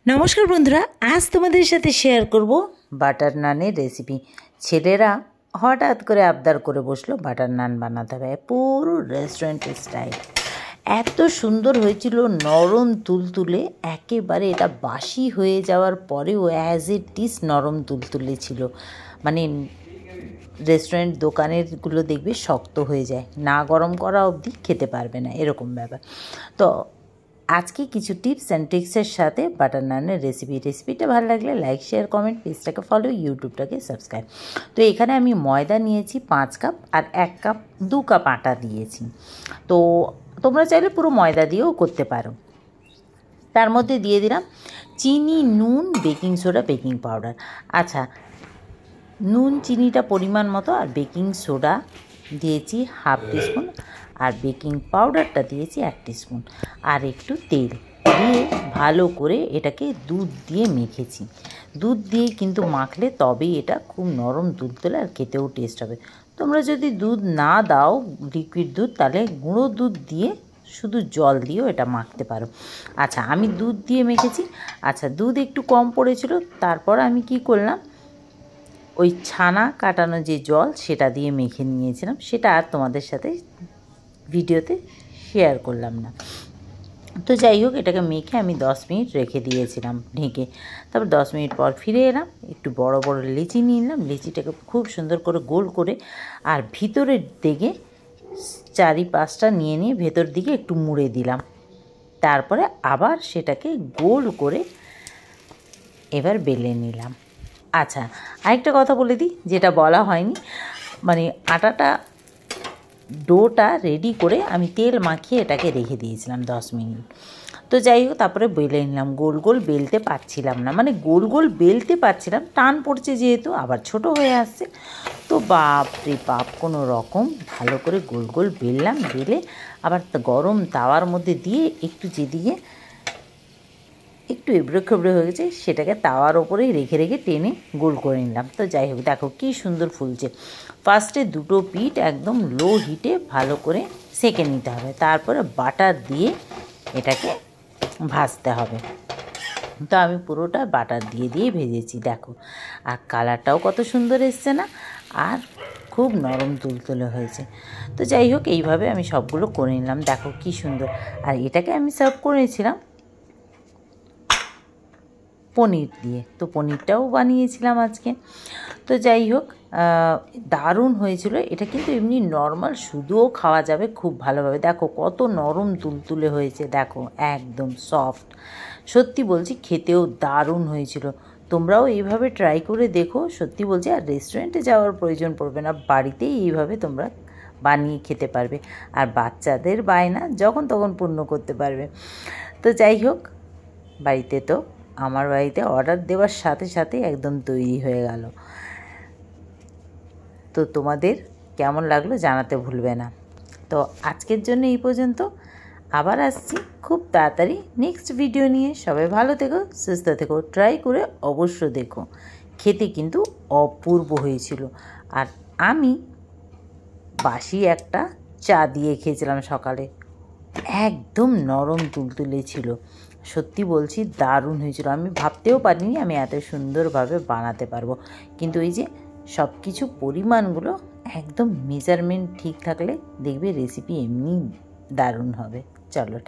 নমস্কার বন্ধুরা, আজ তোমাদের সাথে শেয়ার করব বাটার নানের রেসিপি। ছেলেরা হঠাৎ করে আবদার করে বসলো বাটার নান বানাতে হবে, পুরো রেস্টুরেন্টের স্টাইল। এত সুন্দর হয়েছিল, নরম তুলতুলে, একেবারে এটা বাসি হয়ে যাওয়ার পরেও অ্যাজ ইট ইজ নরম তুলতুলে ছিল। মানে রেস্টুরেন্ট দোকানেরগুলো দেখবে শক্ত হয়ে যায়, না গরম করা অবধি খেতে পারবে না, এরকম ব্যাপার। তো আজকে কিছু টিপস অ্যান্ড ট্রিক্সের সাথে বাটার নানের রেসিপিটা ভালো লাগলে লাইক, শেয়ার, কমেন্ট, পেজটাকে ফলো, ইউটিউবটাকে সাবস্ক্রাইব। তো এখানে আমি ময়দা নিয়েছি 5 কাপ, আর 2 কাপ আটা দিয়েছি। তো তোমরা চাইলে পুরো ময়দা দিয়েও করতে পারো। তার মধ্যে দিয়ে দিলাম চিনি, নুন, বেকিং সোডা, বেকিং পাউডার। আচ্ছা, নুন চিনিটা পরিমাণ মতো, আর বেকিং সোডা দিয়েছি 1/2 টিস্পুন, আর বেকিং পাউডারটা দিয়েছি 1 টিস্পুন, আর একটু তেল দিয়ে ভালো করে এটাকে দুধ দিয়ে মেখেছি। দুধ দিয়ে কিন্তু মাখলে তবেই এটা খুব নরম তুলতুলে আর খেতেও টেস্ট হবে। তোমরা যদি দুধ না দাও, লিকুইড দুধ, তাহলে গুঁড়ো দুধ দিয়ে শুধু জল দিয়েও এটা মাখতে পারো। আচ্ছা, আমি দুধ দিয়ে মেখেছি। আচ্ছা, দুধ একটু কম পড়েছিল, তারপর আমি কি করলাম, ওই ছানা কাটানো যে জল সেটা দিয়ে মেখে নিয়েছিলাম, সেটা আর তোমাদের সাথে ভিডিওতে শেয়ার করলাম না। তো যাই হোক, এটাকে মেখে আমি 10 মিনিট রেখে দিয়েছিলাম ঢেকে। তারপর 10 মিনিট পর ফিরে এলাম, একটু বড় বড় লিচি নিয়ে নিলাম, লিচিটাকে খুব সুন্দর করে গোল করে, আর ভিতরের দিকে 4-5টা নিয়ে ভেতর দিকে একটু মুড়ে দিলাম। তারপরে আবার সেটাকে গোল করে এবার বেলে নিলাম। আচ্ছা, আরেকটা কথা বলে দিই, যেটা বলা হয়নি, মানে ডোটা রেডি করে আমি তেল মাখিয়ে এটাকে রেখে দিয়েছিলাম 10 মিনিট। তো যাই হোক, তারপরে বেলে নিলাম। গোল গোল বেলতে পারছিলাম না, মানে গোল গোল বেলতে পারছিলাম, টান পড়ছে যেহেতু, আবার ছোট হয়ে আসছে। তো বাপরে বাপ, কোনো রকম ভালো করে গোল গোল বেললাম, বেলে আবার গরম তাওয়ার মধ্যে দিয়ে যেদিকে একটু এবড়ো খেবড়ো হয়ে গেছে সেটাকে তাওয়ার ওপরেই রেখে টেনে গোল করে নিলাম। তো যাই হোক, দেখো কী সুন্দর ফুলছে। ফার্স্টে দুটো পিঠ একদম লো হিটে ভালো করে সেঁকে নিতে হবে, তারপরে বাটার দিয়ে এটাকে ভাজতে হবে। তো আমি পুরোটা বাটার দিয়ে ভেজেছি, দেখো। আর কালারটাও কত সুন্দর এসছে না, আর খুব নরম তুলতুলে হয়েছে। তো যাই হোক, এইভাবে আমি সবগুলো করে নিলাম, দেখো কী সুন্দর। আর এটাকে আমি সার্ভ করেছিলাম পনির দিয়ে। তো পনিরটাও বানিয়েছিলাম আজকে। তো যাই হোক, দারুণ হয়েছিল। এটা কিন্তু এমনি নর্মাল শুধুও খাওয়া যাবে খুব ভালোভাবে। দেখো কত নরম তুলতুলে হয়েছে, দেখো একদম সফট। সত্যি বলছি, খেতেও দারুণ হয়েছিল। তোমরাও এইভাবে ট্রাই করে দেখো, সত্যি বলছি। আর রেস্টুরেন্টে যাওয়ার প্রয়োজন পড়বে না, বাড়িতেই এইভাবে তোমরা বানিয়ে খেতে পারবে, আর বাচ্চাদের বায়না যখন তখন পূর্ণ করতে পারবে। তো যাই হোক, আমার বাড়িতে অর্ডার দেওয়ার সাথে সাথে একদম তৈরি হয়ে গেল। তো তোমাদের কেমন লাগলো জানাতে ভুলবে না। তো আজকের জন্য এই পর্যন্ত, আবার আসছি খুব তাড়াতাড়ি নেক্সট ভিডিও নিয়ে। সবাই ভালো থেকো, সুস্থ থেকো, ট্রাই করে অবশ্য দেখো, খেতে কিন্তু অপূর্ব হয়েছিল। আর আমি বাসি একটা চা দিয়ে খেয়েছিলাম সকালে, একদম নরম তুলতুলে ছিল। সত্যি বলছি, দারুণ হয়েছিল। আমি ভাবতেও পারিনি আমি এত সুন্দরভাবে বানাতে পারবো। কিন্তু এই যে সব কিছু পরিমাণগুলো একদম মেজারমেন্ট ঠিক থাকলে দেখবে রেসিপি এমনি দারুণ হবে। চলো।